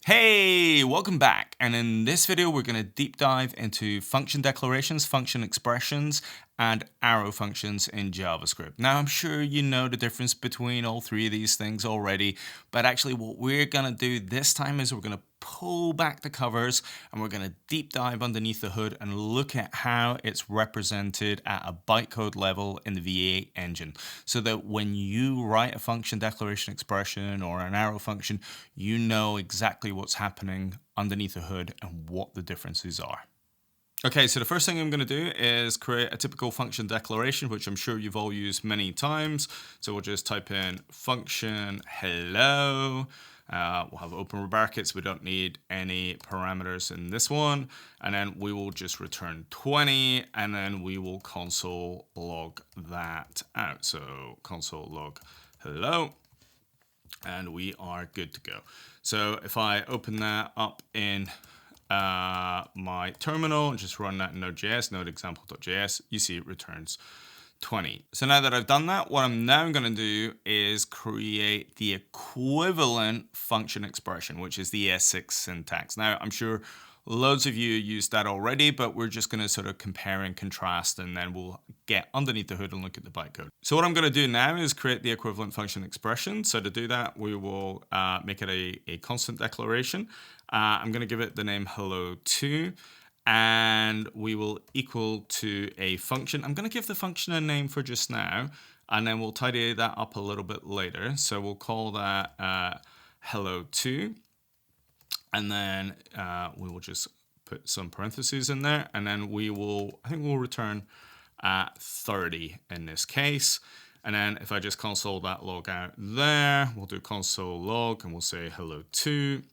Hey, welcome back. And in this video, we're going to deep dive into function declarations, function expressions, and arrow functions in JavaScript. Now, I'm sure you know the difference between all three of these things already, but actually what we're going to do this time is we're going to pull back the covers and we're going to deep dive underneath the hood and look at how it's represented at a bytecode level in the V8 engine, so that when you write a function declaration expression or an arrow function, you know exactly what's happening underneath the hood and what the differences are. Okay, so the first thing I'm going to do is create a typical function declaration, which I'm sure you've all used many times. So we'll just type in function hello. We'll have open brackets. We don't need any parameters in this one. And then we will just return 20, and then we will console log that out. So console log hello, and we are good to go. So if I open that up in my terminal and just run that in Node.js, node-example.js, you see it returns 20. So now that I've done that, what I'm now going to do is create the equivalent function expression, which is the ES6 syntax. Now, I'm sure loads of you use that already, but we're just going to sort of compare and contrast, and then we'll get underneath the hood and look at the bytecode. So what I'm going to do now is create the equivalent function expression. So to do that, we will make it a constant declaration. I'm going to give it the name hello2, and we will equal to a function. I'm going to give the function a name for just now, and then we'll tidy that up a little bit later. So we'll call that hello2. And then we will just put some parentheses in there, and then we will, I think we'll return 30 in this case. And then if I just console that log out there, we'll do console log and we'll say hello2,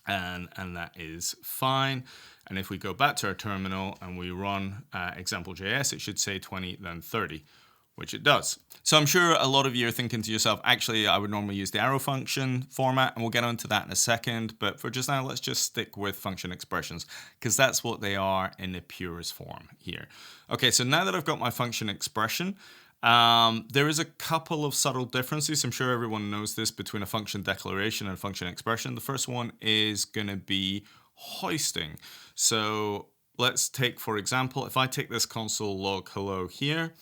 and that is fine. And if we go back to our terminal and we run example.js, it should say 20, then 30. Which it does. So I'm sure a lot of you are thinking to yourself, actually, I would normally use the arrow function format, and we'll get onto that in a second. But for just now, let's just stick with function expressions, because that's what they are in the purest form here. Okay, so now that I've got my function expression, there is a couple of subtle differences. I'm sure everyone knows this between a function declaration and a function expression. The first one is going to be hoisting. So let's take, for example, if I take this console log hello here,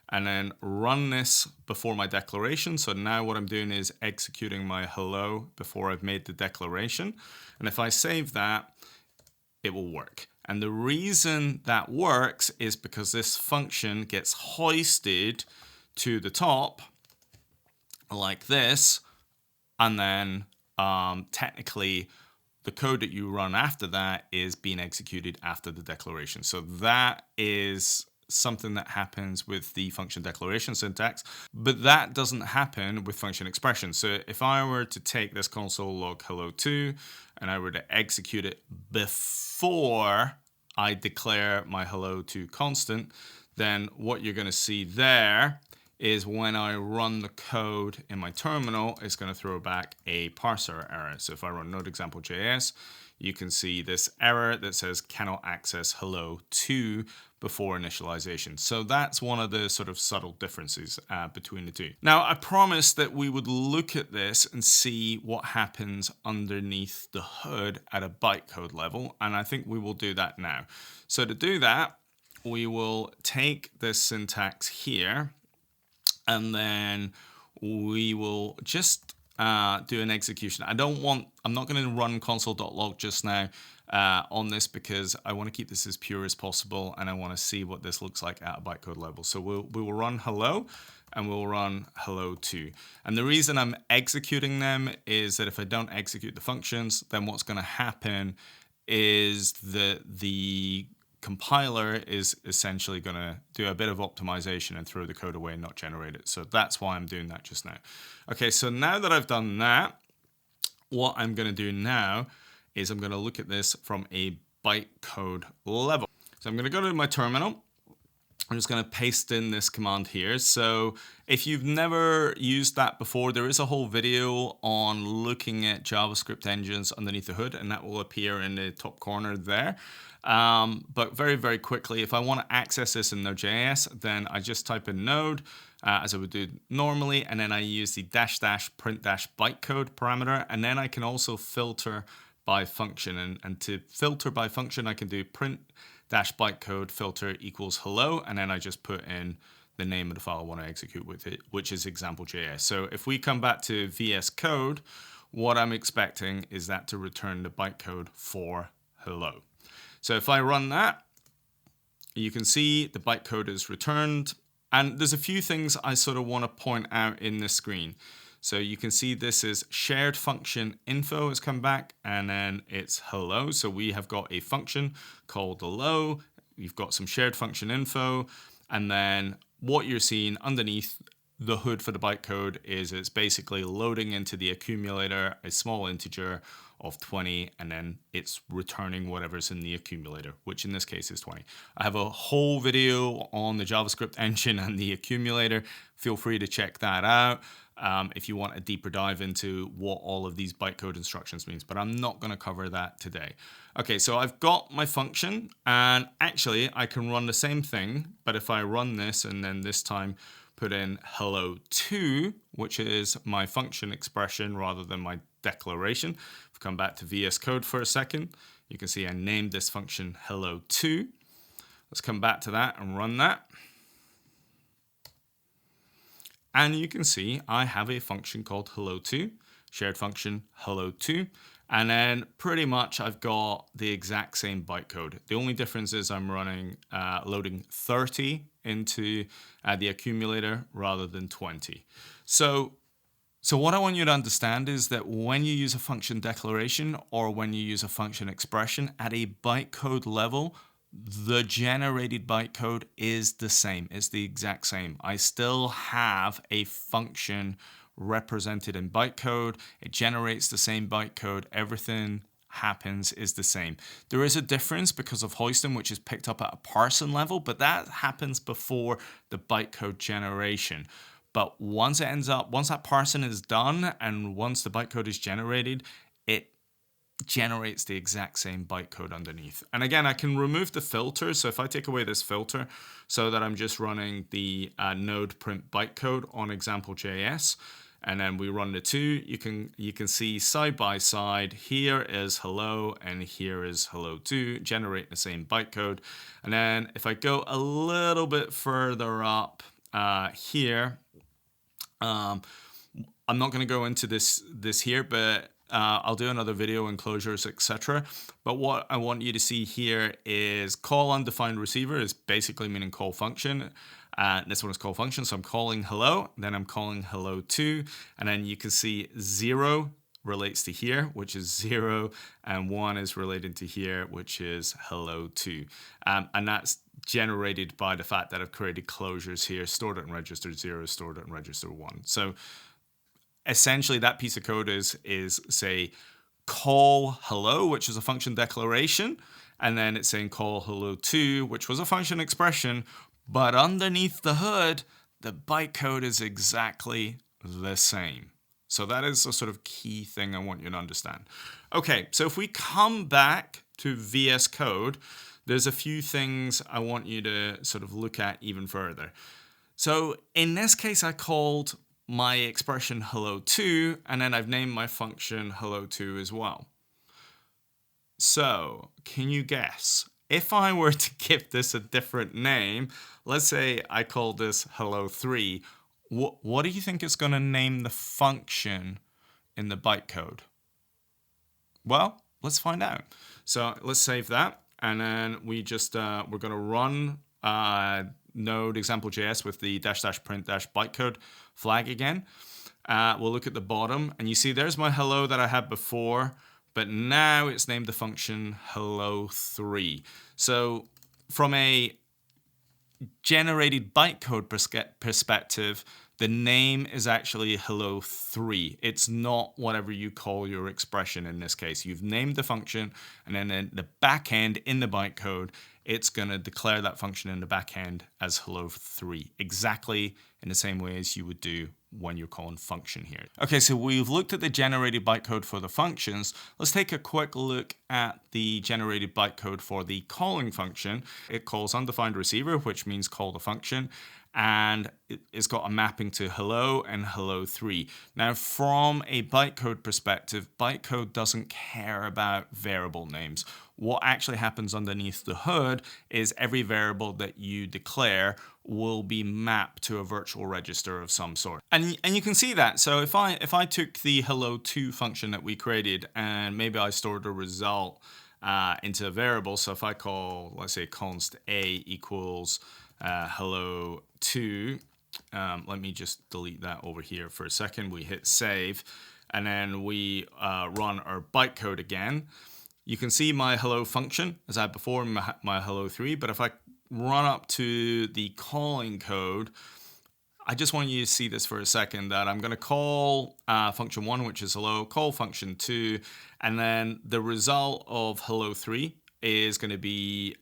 and then run this before my declaration. So now what I'm doing is executing my hello before I've made the declaration. And if I save that, it will work. And the reason that works is because this function gets hoisted to the top like this. And then technically the code that you run after that is being executed after the declaration. So that is something that happens with the function declaration syntax, but that doesn't happen with function expression. So if I were to take this console log hello2 and I were to execute it before I declare my hello2 constant, then what you're going to see there is when I run the code in my terminal, it's going to throw back a parser error. So if I run node-example.js, you can see this error that says cannot access hello2 before initialization. So that's one of the sort of subtle differences between the two. Now, I promised that we would look at this and see what happens underneath the hood at a bytecode level, and I think we will do that now. So to do that, we will take this syntax here, and then we will just do an execution. I'm not going to run console.log just now on this, because I want to keep this as pure as possible, and I want to see what this looks like at a bytecode level. So we will run hello, and we'll run hello2. And the reason I'm executing them is that if I don't execute the functions, then what's going to happen is the compiler is essentially going to do a bit of optimization and throw the code away and not generate it. So that's why I'm doing that just now. Okay, so now that I've done that, what I'm going to do now is I'm going to look at this from a bytecode level. So I'm going to go to my terminal. I'm just going to paste in this command here. So if you've never used that before, there is a whole video on looking at JavaScript engines underneath the hood, and that will appear in the top corner there. But very, very quickly, if I want to access this in Node.js, then I just type in node, as I would do normally, and then I use the -- print - bytecode parameter, and then I can also filter by function. And to filter by function, I can do print - bytecode filter equals hello, and then I just put in the name of the file I want to execute with it, which is example.js. So if we come back to VS Code, what I'm expecting is that to return the bytecode for hello. So if I run that, you can see the bytecode is returned. And there's a few things I sort of want to point out in this screen. So you can see this is shared function info has come back, and then it's hello. So we have got a function called hello. You've got some shared function info. And then what you're seeing underneath the hood for the bytecode is it's basically loading into the accumulator a small integer of 20, and then it's returning whatever's in the accumulator, which in this case is 20. I have a whole video on the JavaScript engine and the accumulator. Feel free to check that out if you want a deeper dive into what all of these bytecode instructions means, but I'm not going to cover that today. Okay, so I've got my function, and actually I can run the same thing, but if I run this and then this time put in hello2, which is my function expression rather than my declaration. If we come back to VS Code for a second, you can see I named this function hello2. Let's come back to that and run that. And you can see I have a function called hello2, shared function hello2. And then pretty much I've got the exact same bytecode. The only difference is I'm running loading 30 into the accumulator rather than 20. So what I want you to understand is that when you use a function declaration or when you use a function expression at a bytecode level, the generated bytecode is the same. It's the exact same. I still have a function represented in bytecode. It generates the same bytecode. Everything happens is the same. There is a difference because of hoisting, which is picked up at a parson level, but that happens before the bytecode generation. But once that parson is done and once the bytecode is generated, it generates the exact same bytecode underneath. And again, I can remove the filter. So if I take away this filter so that I'm just running the node print bytecode on example.js, and then we run the two, you can see side by side, here is hello and here is hello2, generate the same bytecode. And then if I go a little bit further up here, I'm not going to go into this here, but I'll do another video, enclosures, etc. But what I want you to see here is call undefined receiver is basically meaning call function. This one is call function, so I'm calling hello, then I'm calling hello2, and then you can see 0 relates to here, which is 0, and 1 is related to here, which is hello2. And that's generated by the fact that I've created closures here, stored it in register 0, stored it in register 1. So essentially that piece of code is say call hello, which is a function declaration, and then it's saying call hello2, which was a function expression, but underneath the hood, the bytecode is exactly the same. So that is a sort of key thing I want you to understand. Okay, so if we come back to VS Code, there's a few things I want you to sort of look at even further. So in this case, I called my expression hello2, and then I've named my function hello2 as well. So can you guess? If I were to give this a different name, let's say I call this hello3, what do you think it's going to name the function in the bytecode? Well, let's find out. So let's save that, and then we just we're going to run node example.js with the -- print - bytecode flag again. We'll look at the bottom, and you see there's my hello that I had before, but now it's named the function hello3. So from a generated bytecode perspective, the name is actually hello3. It's not whatever you call your expression in this case. You've named the function, and then in the back end in the bytecode, it's going to declare that function in the back end as hello3, exactly in the same way as you would do when you're calling function here. Okay, so we've looked at the generated bytecode for the functions. Let's take a quick look at the generated bytecode for the calling function. It calls undefined receiver, which means call the function, and it's got a mapping to hello and hello3. Now, from a bytecode perspective, bytecode doesn't care about variable names. What actually happens underneath the hood is every variable that you declare will be mapped to a virtual register of some sort. And you can see that. So if I took the hello2 function that we created and maybe I stored a result into a variable. So if I call, let's say, const a equals hello2, let me just delete that over here for a second. We hit save, and then we run our bytecode again. You can see my hello function as I had before, my hello3, but if I run up to the calling code, I just want you to see this for a second, that I'm going to call function 1, which is hello, call function 2, and then the result of hello3 is going to be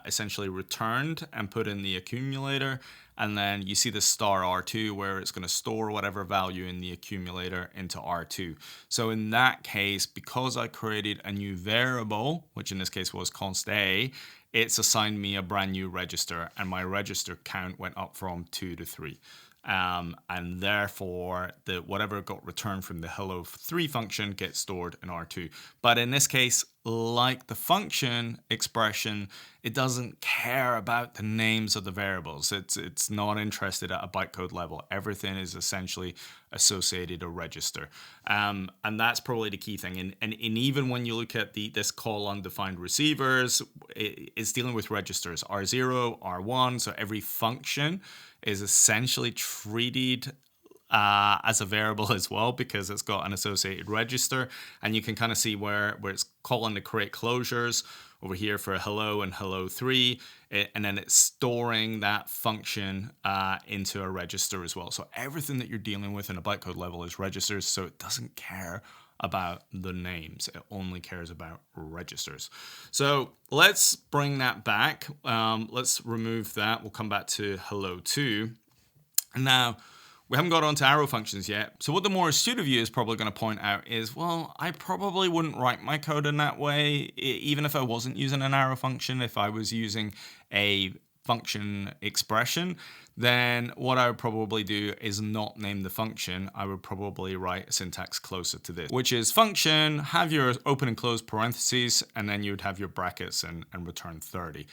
essentially returned and put in the accumulator. And then you see the star R2 where it's going to store whatever value in the accumulator into R2. So in that case, because I created a new variable, which in this case was const a, it's assigned me a brand new register, and my register count went up from 2 to 3. And therefore, whatever got returned from the hello3 function gets stored in R2. But in this case, like the function expression, it doesn't care about the names of the variables. It's not interested at a bytecode level. Everything is essentially associated a register. And that's probably the key thing. And even when you look at this call undefined receivers, it's dealing with registers, R0, R1. So every function is essentially treated as a variable as well, because it's got an associated register. And you can kind of see where it's calling to create closures over here for hello and hello3, and then it's storing that function into a register as well. So everything that you're dealing with in a bytecode level is registers, so it doesn't care about the names. It only cares about registers. So let's bring that back. Let's remove that. We'll come back to hello2. And now, we haven't got onto arrow functions yet. So what the more astute of you is probably going to point out is, well, I probably wouldn't write my code in that way, even if I wasn't using an arrow function. If I was using a function expression, then what I would probably do is not name the function. I would probably write a syntax closer to this, which is function, have your open and close parentheses, and then you would have your brackets and return 30.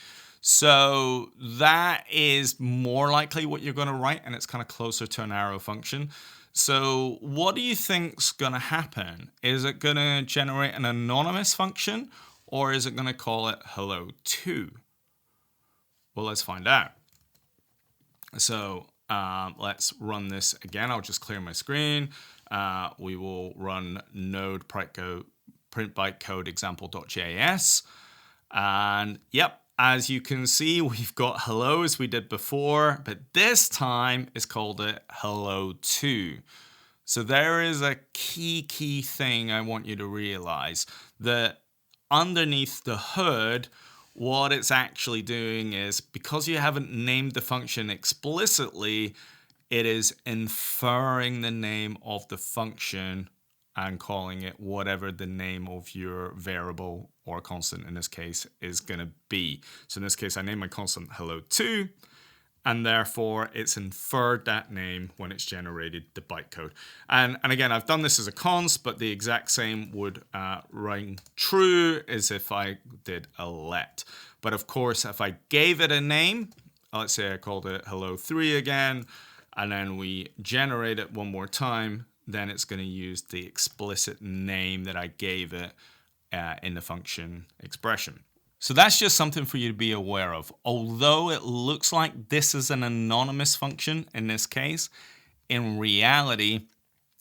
So that is more likely what you're going to write, and it's kind of closer to an arrow function. So what do you think's going to happen? Is it going to generate an anonymous function, or is it going to call it hello2? Well, let's find out. So let's run this again. I'll just clear my screen. We will run node print bytecode example.js. And yep, as you can see, we've got hello as we did before, but this time it's called it hello2. So there is a key thing I want you to realize, that underneath the hood, what it's actually doing is, because you haven't named the function explicitly, it is inferring the name of the function and calling it whatever the name of your variable or constant in this case is going to be. So in this case, I name my constant hello2, and therefore it's inferred that name when it's generated the bytecode. And again, I've done this as a const, but the exact same would ring true as if I did a let. But of course, if I gave it a name, let's say I called it hello3 again, and then we generate it one more time, then it's going to use the explicit name that I gave it in the function expression. So that's just something for you to be aware of. Although it looks like this is an anonymous function in this case, in reality,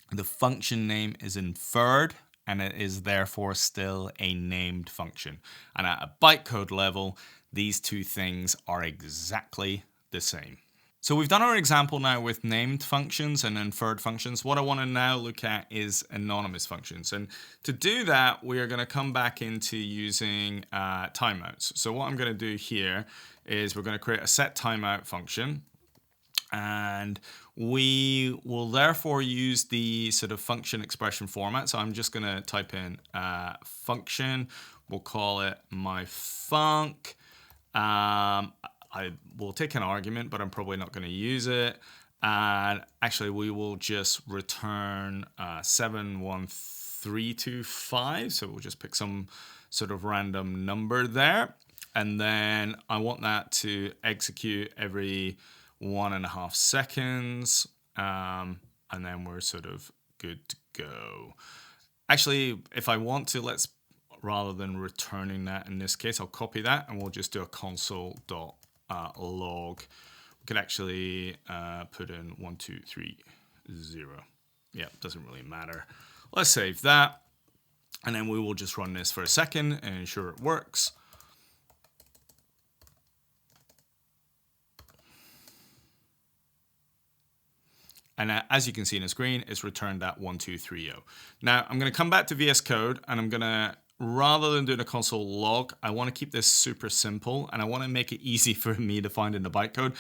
the function name is inferred, and it is therefore still a named function. And at a bytecode level, these two things are exactly the same. So we've done our example now with named functions and inferred functions. What I want to now look at is anonymous functions. And to do that, we are going to come back into using timeouts. So what I'm going to do here is we're going to create a set timeout function. And we will therefore use the sort of function expression format. So I'm just going to type in function. We'll call it my func. I will take an argument, but I'm probably not going to use it. And actually, we will just return 71325. So we'll just pick some sort of random number there. And then I want that to execute every 1.5 seconds. And then we're sort of good to go. Actually, if I want to, rather than returning that in this case, I'll copy that and we'll just do a console.log. We could actually put in 1230. Yeah, doesn't really matter. Let's save that. And then we will just run this for a second and ensure it works. And as you can see in the screen, it's returned that 1230. Now I'm going to come back to VS Code and I'm going to, rather than doing a console log, I want to keep this super simple and I want to make it easy for me to find in the bytecode.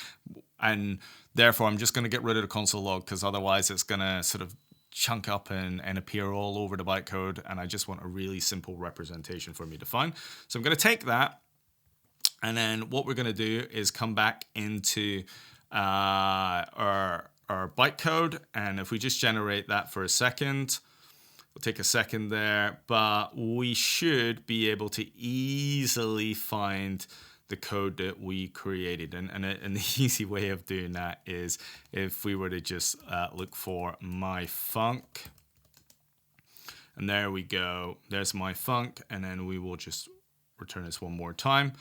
And therefore, I'm just going to get rid of the console log because otherwise it's going to sort of chunk up and appear all over the bytecode. And I just want a really simple representation for me to find. So I'm going to take that. And then what we're going to do is come back into our bytecode. And if we just generate that for a second, we'll take a second there, but we should be able to easily find the code that we created. And the easy way of doing that is if we were to just look for my func. And there we go. There's my func. And then we will just return this one more time.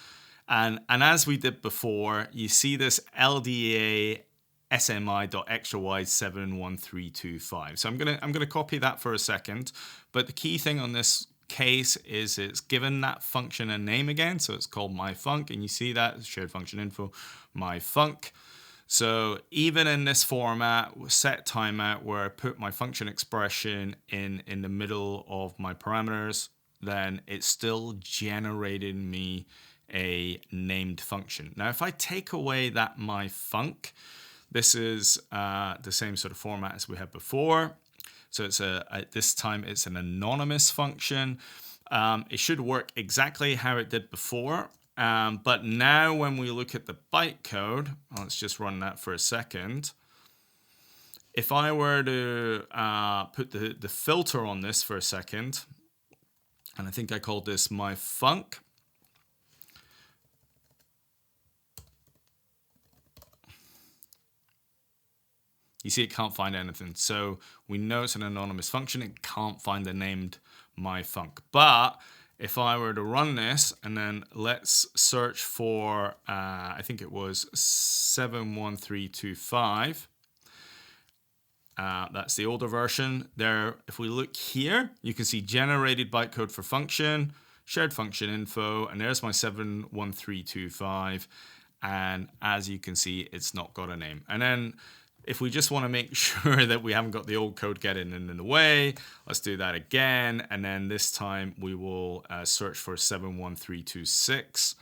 And as we did before, you see this LDA smi.extrawide71325. So I'm gonna copy that for a second. But the key thing on this case is it's given that function a name again. So it's called myfunc, and you see that shared function info myfunc. So even in this format, set timeout where I put my function expression in the middle of my parameters, then it's still generated me a named function. Now, if I take away that myfunc, this is the same sort of format as we had before. So it's this time it's an anonymous function. It should work exactly how it did before. But now when we look at the bytecode, let's just run that for a second. If I were to put the filter on this for a second, and I think I called this my func. You see it can't find anything. So we know it's an anonymous function. It can't find the named myfunc. But if I were to run this and then let's search for, I think it was 71325. That's the older version. There, if we look here, you can see generated bytecode for function, shared function info, and there's my 71325. And as you can see, it's not got a name. And then if we just want to make sure that we haven't got the old code getting in the way, let's do that again. And then this time we will search for 71326.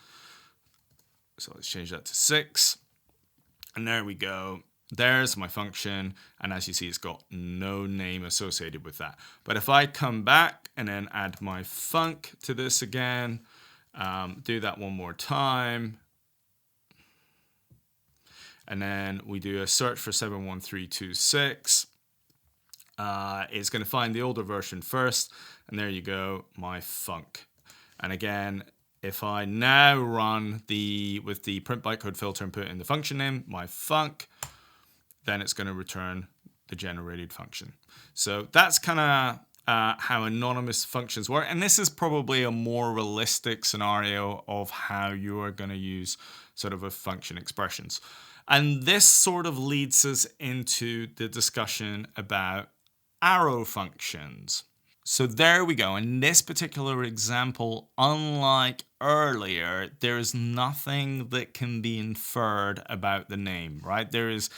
So let's change that to 6. And there we go. There's my function. And as you see, it's got no name associated with that. But if I come back and then add my func to this again, do that one more time. And then we do a search for 71326. It's going to find the older version first. And there you go, my func. And again, if I now run with the print bytecode filter and put in the function name, my func, then it's going to return the generated function. So that's kind of how anonymous functions work. And this is probably a more realistic scenario of how you are going to use sort of a function expressions. And this sort of leads us into the discussion about arrow functions. So there we go. In this particular example, unlike earlier, there is nothing that can be inferred about the name, right? There's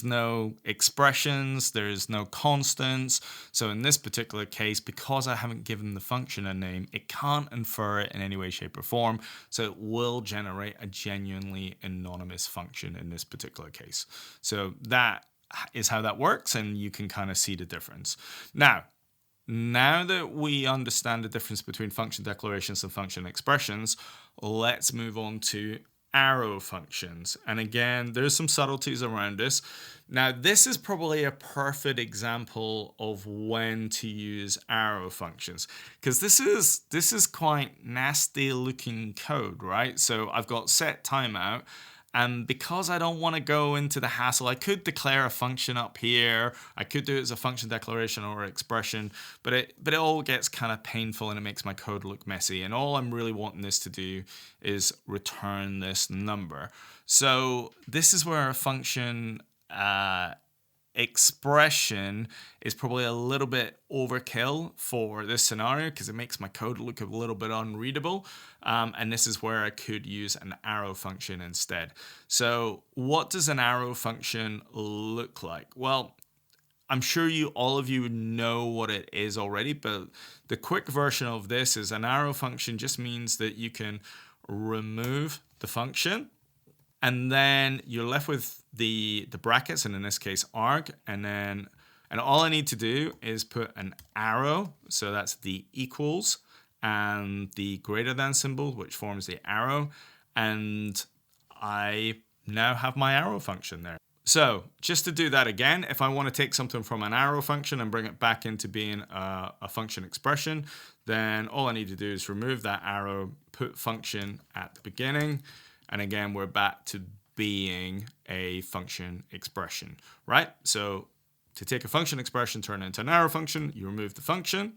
no expressions, there's no constants. So in this particular case, because I haven't given the function a name, it can't infer it in any way, shape, or form. So it will generate a genuinely anonymous function in this particular case. So that is how that works, and you can kind of see the difference. Now that we understand the difference between function declarations and function expressions, let's move on to arrow functions. And again, there's some subtleties around this. Now, this is probably a perfect example of when to use arrow functions, because this is quite nasty looking code, right? So I've got set timeout. And because I don't want to go into the hassle, I could declare a function up here. I could do it as a function declaration or expression, but it all gets kind of painful and it makes my code look messy. And all I'm really wanting this to do is return this number. So this is where a function expression is probably a little bit overkill for this scenario because it makes my code look a little bit unreadable. And this is where I could use an arrow function instead. So what does an arrow function look like? Well, I'm sure all of you know what it is already, but the quick version of this is an arrow function just means that you can remove the function, and then you're left with the brackets, and in this case arg, and all I need to do is put an arrow, so that's the equals and the greater than symbol, which forms the arrow, and I now have my arrow function there. So just to do that again, if I want to take something from an arrow function and bring it back into being a function expression, then all I need to do is remove that arrow, put function at the beginning, and again, we're back to being a function expression, right? So to take a function expression, turn it into an arrow function, you remove the function.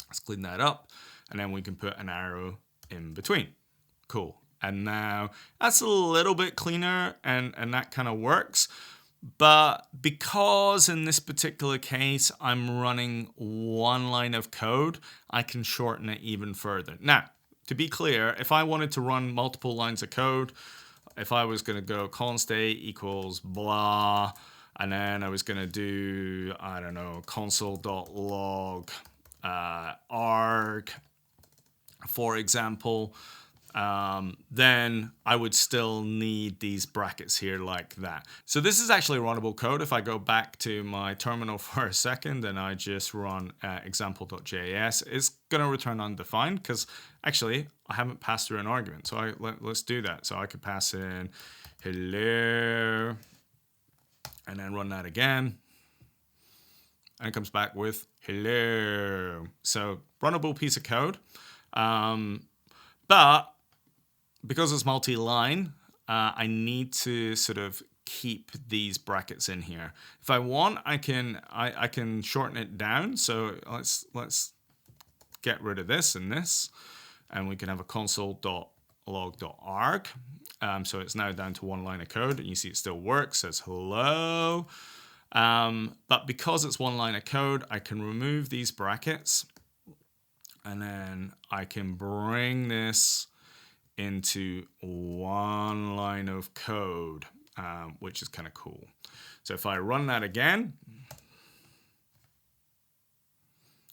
Let's clean that up. And then we can put an arrow in between. Cool. And now that's a little bit cleaner and that kind of works. But because in this particular case, I'm running one line of code, I can shorten it even further. Now, to be clear, if I wanted to run multiple lines of code, if I was going to go const a equals blah, and then I was going to do, I don't know, console.log arg, for example, then I would still need these brackets here like that. So this is actually runnable code. If I go back to my terminal for a second and I just run example.js, it's going to return undefined because actually I haven't passed through an argument. So let's do that. So I could pass in hello and then run that again. And it comes back with hello. So runnable piece of code. But because it's multi-line, I need to sort of keep these brackets in here. If I want, I can shorten it down. So let's get rid of this and this, and we can have a console.log.arg. So it's now down to one line of code, and you see it still works. Says hello. But because it's one line of code, I can remove these brackets, and then I can bring this into one line of code, which is kind of cool. So if I run that again,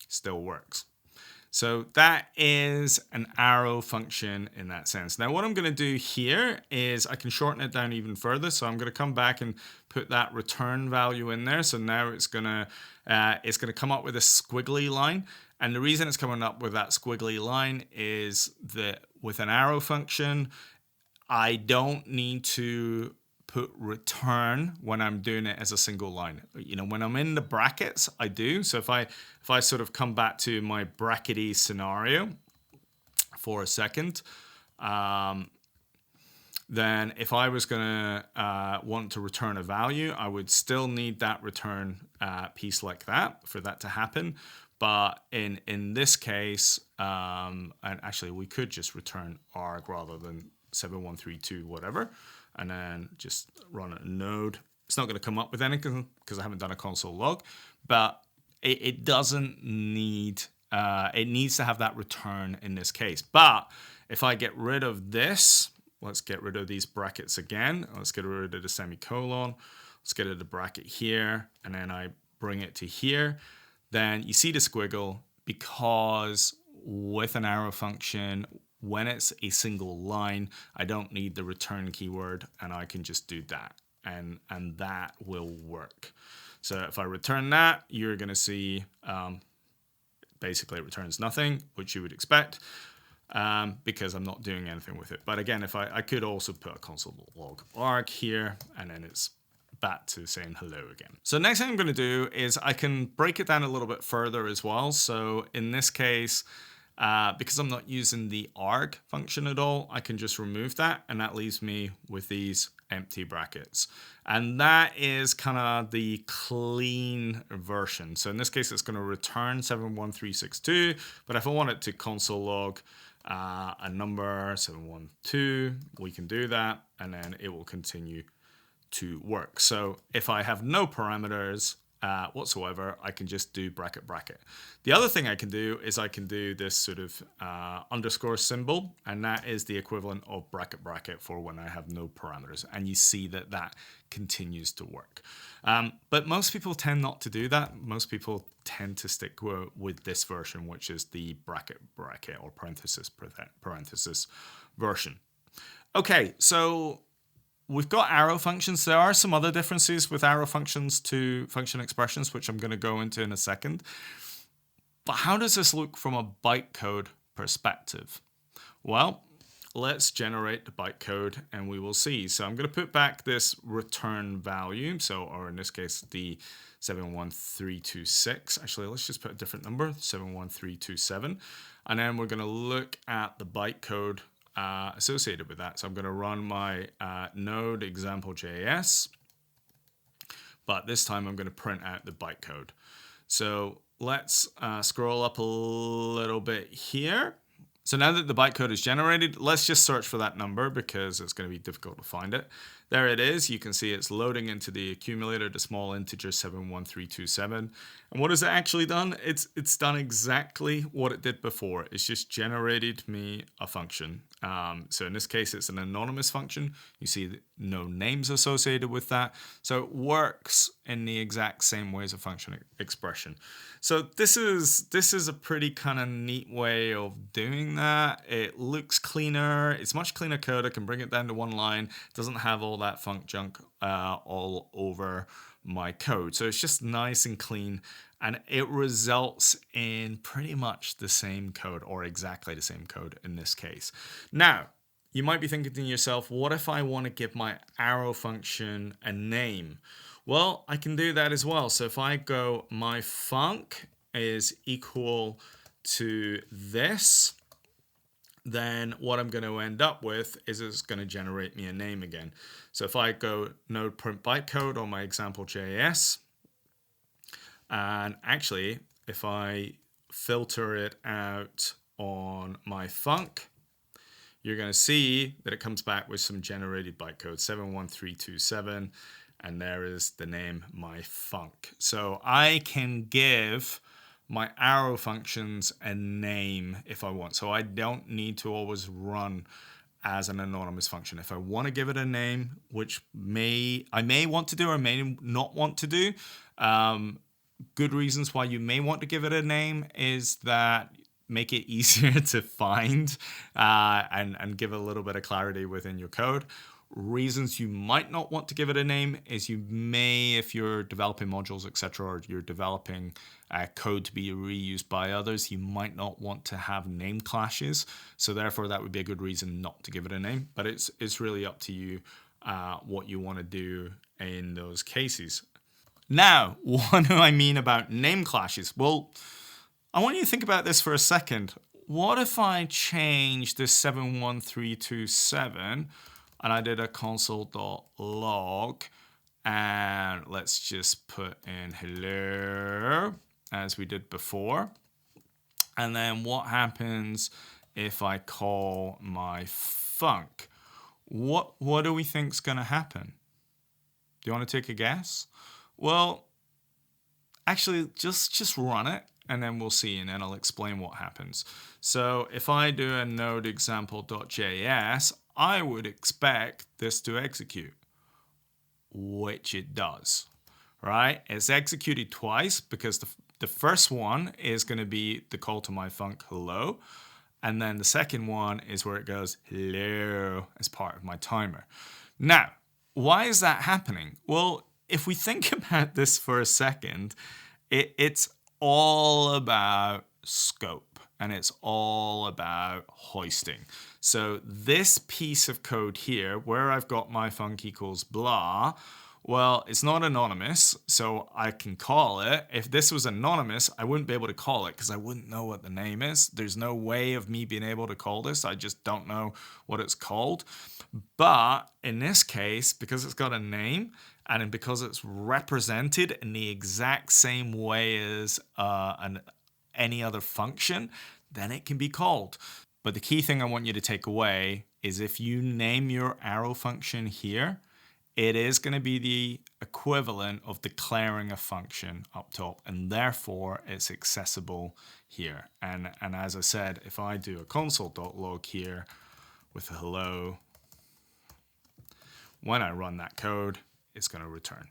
still works. So that is an arrow function in that sense. Now what I'm going to do here is I can shorten it down even further. So I'm going to come back and put that return value in there. So now it's going to come up with a squiggly line. And the reason it's coming up with that squiggly line is that with an arrow function, I don't need to put return when I'm doing it as a single line. You know, when I'm in the brackets, I do. So if I sort of come back to my brackety scenario for a second, then if I was going to want to return a value, I would still need that return piece like that for that to happen. But in this case, and actually we could just return arg rather than 7132 whatever, and then just run a node. It's not going to come up with anything because I haven't done a console log, but it doesn't need, it needs to have that return in this case. But if I get rid of this, let's get rid of these brackets again. Let's get rid of the semicolon. Let's get rid of the bracket here, and then I bring it to here. Then you see the squiggle, because with an arrow function, when it's a single line, I don't need the return keyword, and I can just do that, and that will work. So if I return that, you're going to see basically it returns nothing, which you would expect, because I'm not doing anything with it. But again, if I could also put a console.log here, and then it's back to saying hello again. So next thing I'm going to do is I can break it down a little bit further as well. So in this case, because I'm not using the arg function at all, I can just remove that, and that leaves me with these empty brackets. And that is kind of the clean version. So in this case, it's going to return 71362, but if I want it to console log a number 712, we can do that, and then it will continue to work. So if I have no parameters whatsoever, I can just do bracket bracket. The other thing I can do is I can do this sort of underscore symbol, and that is the equivalent of bracket bracket for when I have no parameters, and you see that that continues to work. But most people tend not to do that. Most people tend to stick with this version, which is the bracket bracket or parenthesis parenthesis version. Okay, so we've got arrow functions. There are some other differences with arrow functions to function expressions, which I'm going to go into in a second. But how does this look from a bytecode perspective? Well, let's generate the bytecode and we will see. So I'm going to put back this return value. So, or in this case, the 71326. Actually, let's just put a different number, 71327. And then we're going to look at the bytecode associated with that. So I'm going to run my node example.js, but this time I'm going to print out the bytecode. So let's scroll up a little bit here. So now that the bytecode is generated, let's just search for that number because it's going to be difficult to find it. There it is. You can see it's loading into the accumulator, the small integer 71327. And what has it actually done? It's done exactly what it did before. It's just generated me a function. So in this case, it's an anonymous function. You see no names associated with that. So it works in the exact same way as a function expression. So this is a pretty kind of neat way of doing that. It looks cleaner. It's much cleaner code. I can bring it down to one line. It doesn't have all that func junk all over my code. So it's just nice and clean, and it results in pretty much the same code, or exactly the same code in this case. Now, you might be thinking to yourself, what if I want to give my arrow function a name? Well, I can do that as well. So if I go my func is equal to this, then what I'm going to end up with is it's going to generate me a name again. So if I go node print bytecode on my example.js, and actually if I filter it out on my func, you're going to see that it comes back with some generated bytecode 71327, and there is the name my func. So I can give my arrow functions a name if I want. So I don't need to always run as an anonymous function. If I want to give it a name, which I may want to do or may not want to do, good reasons why you may want to give it a name is that make it easier to find and give a little bit of clarity within your code. Reasons you might not want to give it a name is you may, if you're developing modules, etc., or you're developing code to be reused by others, you might not want to have name clashes. So therefore, that would be a good reason not to give it a name. But it's really up to you what you want to do in those cases. Now, what do I mean about name clashes? Well, I want you to think about this for a second. What if I change this 71327 and I did a console.log, and let's just put in hello as we did before. And then what happens if I call my func? What do we think is going to happen? Do you want to take a guess? Well, actually just run it and then we'll see, and then I'll explain what happens. So if I do a node example.js, I would expect this to execute, which it does, right? It's executed twice because the first one is going to be the call to my func hello, and then the second one is where it goes hello as part of my timer. Now, why is that happening? Well, if we think about this for a second, it's all about scope and it's all about hoisting. So this piece of code here, where I've got my func equals blah, well, it's not anonymous, so I can call it. If this was anonymous, I wouldn't be able to call it because I wouldn't know what the name is. There's no way of me being able to call this. I just don't know what it's called. But in this case, because it's got a name and because it's represented in the exact same way as any other function, then it can be called. But the key thing I want you to take away is if you name your arrow function here, it is going to be the equivalent of declaring a function up top, and therefore it's accessible here. And as I said, if I do a console.log here with a hello, when I run that code, it's going to return.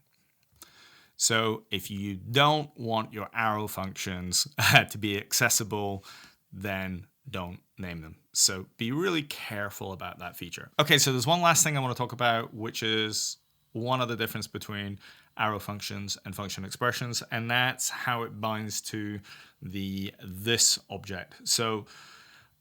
So if you don't want your arrow functions to be accessible, then don't name them. So be really careful about that feature. Okay, so there's one last thing I want to talk about, which is one other difference between arrow functions and function expressions, and that's how it binds to this object. So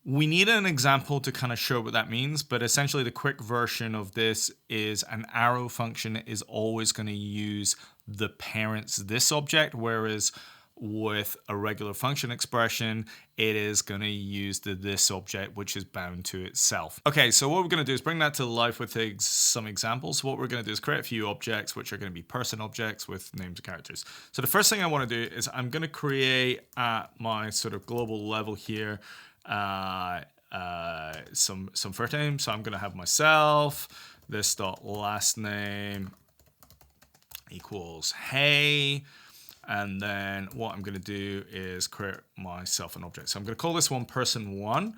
we need an example to kind of show what that means, but essentially the quick version of this is an arrow function is always going to use the parent's this object, whereas with a regular function expression, it is going to use the this object, which is bound to itself. Okay, so what we're going to do is bring that to life with some examples. What we're going to do is create a few objects, which are going to be person objects with names and characters. So the first thing I want to do is I'm going to create at my sort of global level here some first name. So I'm going to have myself, this dot last name equals hey. And then what I'm going to do is create myself an object. So I'm going to call this one person1.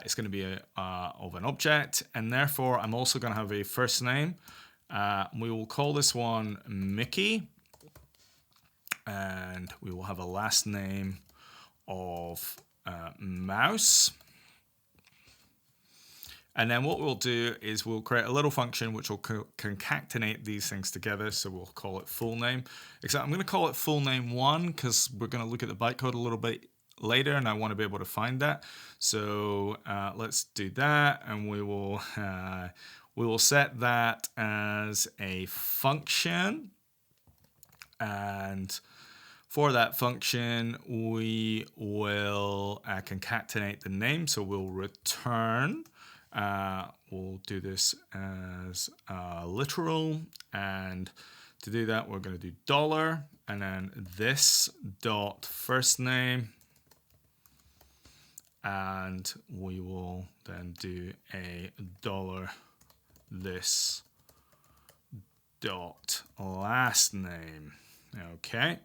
It's going to be of an object, and therefore I'm also going to have a first name. We will call this one Mickey, and we will have a last name of Mouse. And then what we'll do is we'll create a little function which will concatenate these things together. So we'll call it full name. Except I'm going to call it full name 1 because we're going to look at the bytecode a little bit later and I want to be able to find that. So let's do that, and we will set that as a function. And for that function, we will concatenate the name. So we'll return. We'll do this as literal, and to do that we're going to do $, and then this dot first name, and we will then do a $, this dot last name. Okay,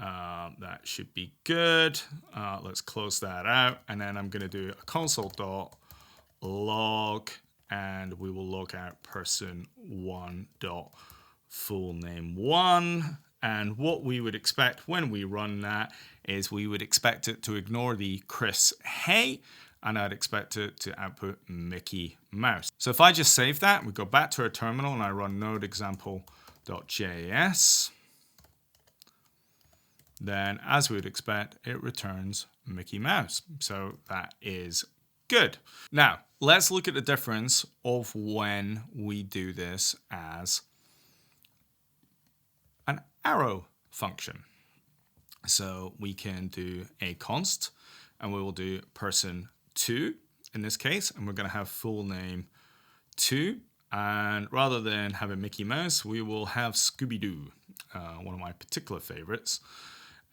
that should be good. Let's close that out, and then I'm going to do a console.log, and we will log out person1 dot full name 1. And what we would expect when we run that is we would expect it to ignore the Chris hey, and I'd expect it to output Mickey Mouse. So if I just save that, we go back to our terminal and I run node example.js, then as we would expect, it returns Mickey Mouse. So that is good. Now, let's look at the difference of when we do this as an arrow function. So we can do a const, and we will do person2 in this case, and we're going to have full name 2. And rather than having Mickey Mouse, we will have Scooby-Doo, one of my particular favorites.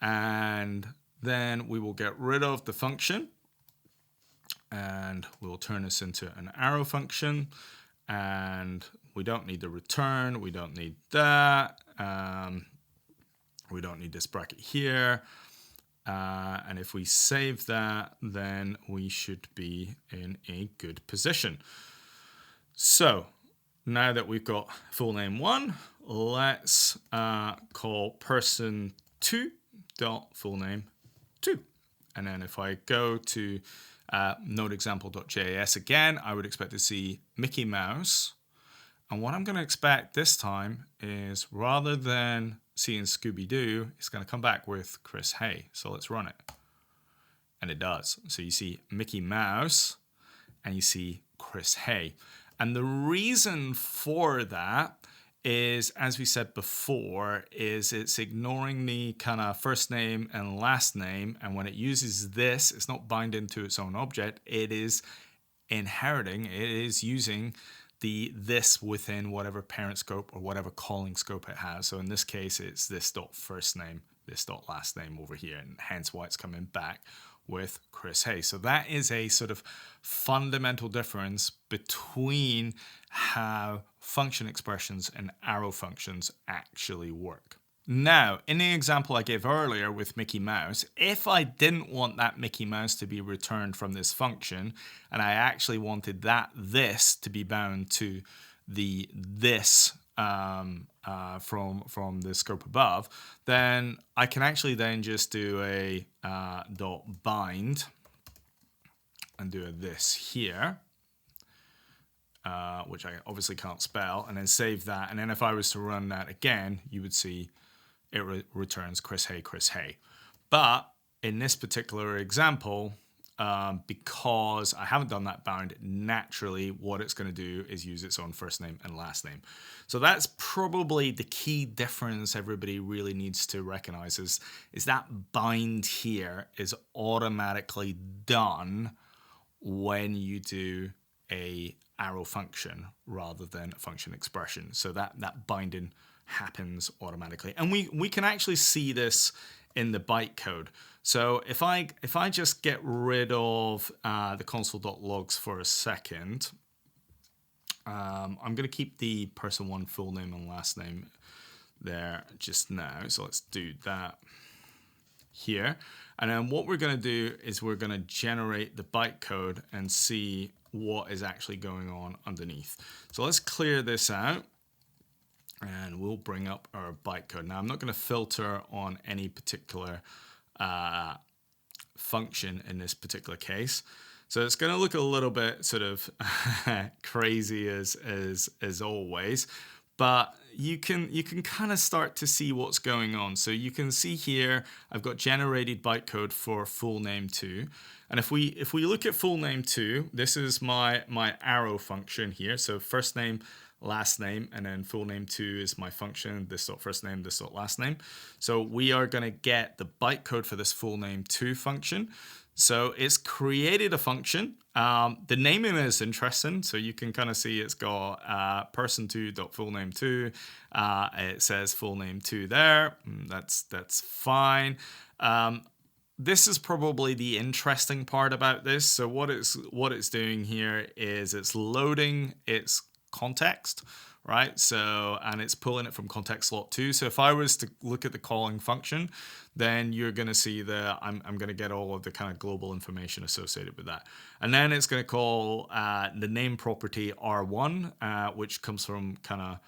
And then we will get rid of the function, and we'll turn this into an arrow function, and we don't need the return, we don't need that. We don't need this bracket here. And if we save that, then we should be in a good position. So now that we've got full name 1, let's call person2 dot full name 2. And then if I go to nodeexample.js again, I would expect to see Mickey Mouse. And what I'm going to expect this time is, rather than seeing Scooby-Doo, it's going to come back with Chris Hay. So let's run it. And it does. So you see Mickey Mouse and you see Chris Hay. And the reason for that is, as we said before, is it's ignoring the kind of first name and last name. And when it uses this, it's not binding to its own object. It is inheriting, it is using this within whatever parent scope or whatever calling scope it has. So in this case, it's this dot first name, this dot last name over here, and hence why it's coming back with Chris Hay. So that is a sort of fundamental difference between how function expressions and arrow functions actually work. Now, in the example I gave earlier with Mickey Mouse, if I didn't want that Mickey Mouse to be returned from this function, and I actually wanted this to be bound to this from the scope above, then I can actually then just do a dot bind and do a this here, which I obviously can't spell, and then save that. And then if I was to run that again, you would see it returns Chris Hay, Chris Hay. But in this particular example, because I haven't done that bound, naturally what it's going to do is use its own first name and last name. So that's probably the key difference everybody really needs to recognize is that bind here is automatically done when you do a arrow function rather than a function expression. So that binding happens automatically. And we can actually see this in the bytecode. So if I just get rid of the console.logs for a second, I'm going to keep the person1 full name and last name there just now. So let's do that here. And then what we're going to do is we're going to generate the bytecode and see what is actually going on underneath. So let's clear this out. And we'll bring up our bytecode. Now, I'm not going to filter on any particular function in this particular case. So it's going to look a little bit sort of crazy as always. But you can kind of start to see what's going on. So you can see here, I've got generated bytecode for full name 2. And if we look at full name 2, this is my arrow function here. So first name, last name, and then full name 2 is my function, this dot first name, this dot last name. So we are going to get the bytecode for this full name 2 function. So it's created a function. The naming is interesting. So you can kind of see it's got person2 dot full name 2. It says full name 2 there. That's fine. This is probably the interesting part about this. So what it's doing here is it's loading its context, right? So, and it's pulling it from context slot 2. So if I was to look at the calling function, then you're going to see that I'm going to get all of the kind of global information associated with that. And then it's going to call the name property R1, which comes from kind of,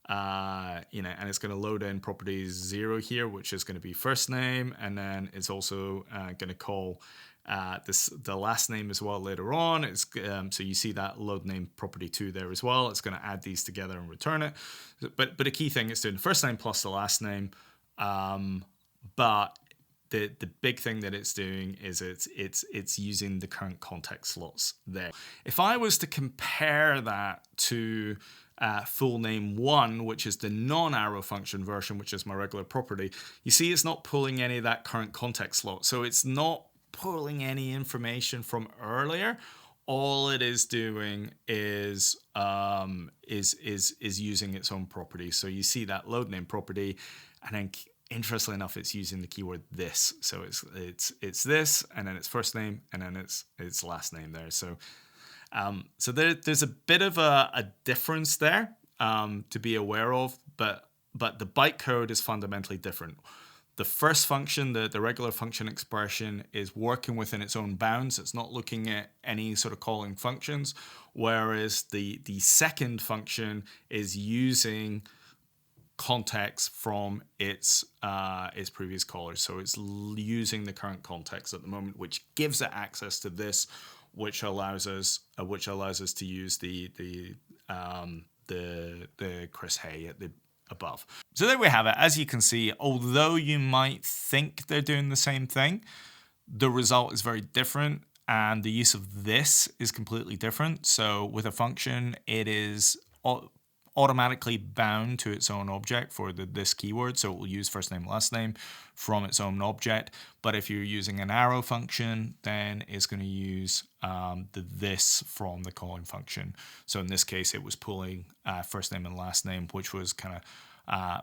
and it's going to load in property 0 here, which is going to be first name. And then it's also going to call the last name as well later on. It's so you see that load name property 2 there as well. It's going to add these together and return it. But a key thing is doing the first name plus the last name. But the big thing that it's doing is it's using the current context slots there. If I was to compare that to full name 1, which is the non-arrow function version, which is my regular property, you see it's not pulling any of that current context slot. So it's not pulling any information from earlier. All it is doing is using its own property. So you see that load name property, and then interestingly enough, it's using the keyword this. So it's this, and then it's first name, and then it's last name there. So there's a bit of a difference there to be aware of, but the bytecode is fundamentally different. the first function, the regular function expression, is working within its own bounds. It's not looking at any sort of calling functions, whereas the second function is using context from its previous caller. So it's using the current context at the moment, which gives it access to this, which allows us to use the Chris Hay at the above. So there we have it. As you can see, although you might think they're doing the same thing, the result is very different, and the use of this is completely different. So with a function, it is automatically bound to its own object for this keyword, so it will use first name, last name from its own object. But if you're using an arrow function, then it's going to use the this from the calling function. So in this case, it was pulling first name and last name, which was kind of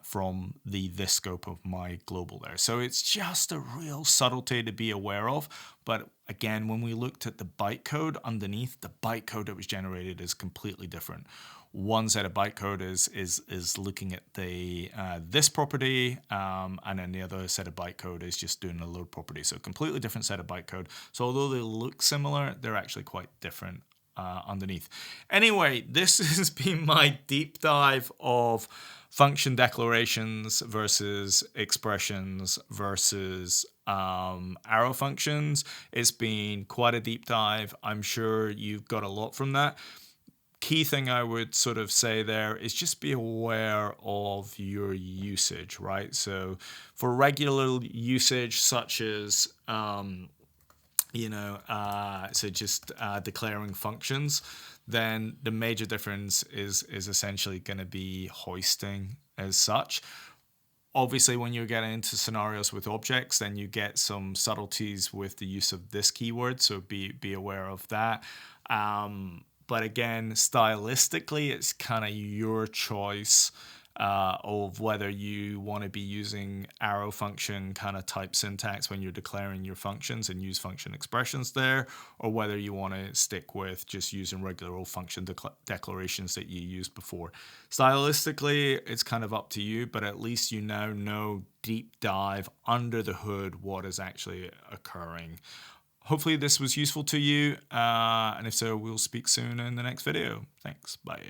from the this scope of my global there. So it's just a real subtlety to be aware of. But again, when we looked at the bytecode underneath, the bytecode that was generated is completely different. One set of bytecode is looking at the this property, and then the other set of bytecode is just doing a load property. So completely different set of bytecode. So although they look similar, they're actually quite different underneath. Anyway, this has been my deep dive of function declarations versus expressions versus arrow functions. It's been quite a deep dive. I'm sure you've got a lot from that. Key thing I would sort of say there is just be aware of your usage, right? So for regular usage, such as declaring functions, then the major difference is essentially going to be hoisting as such. Obviously, when you're getting into scenarios with objects, then you get some subtleties with the use of this keyword, so be aware of that. But again, stylistically, it's kind of your choice of whether you want to be using arrow function kind of type syntax when you're declaring your functions and use function expressions there, or whether you want to stick with just using regular old function declarations that you used before. Stylistically, it's kind of up to you, but at least you now know deep dive under the hood what is actually occurring. Hopefully this was useful to you, and if so, we'll speak soon in the next video. Thanks, bye.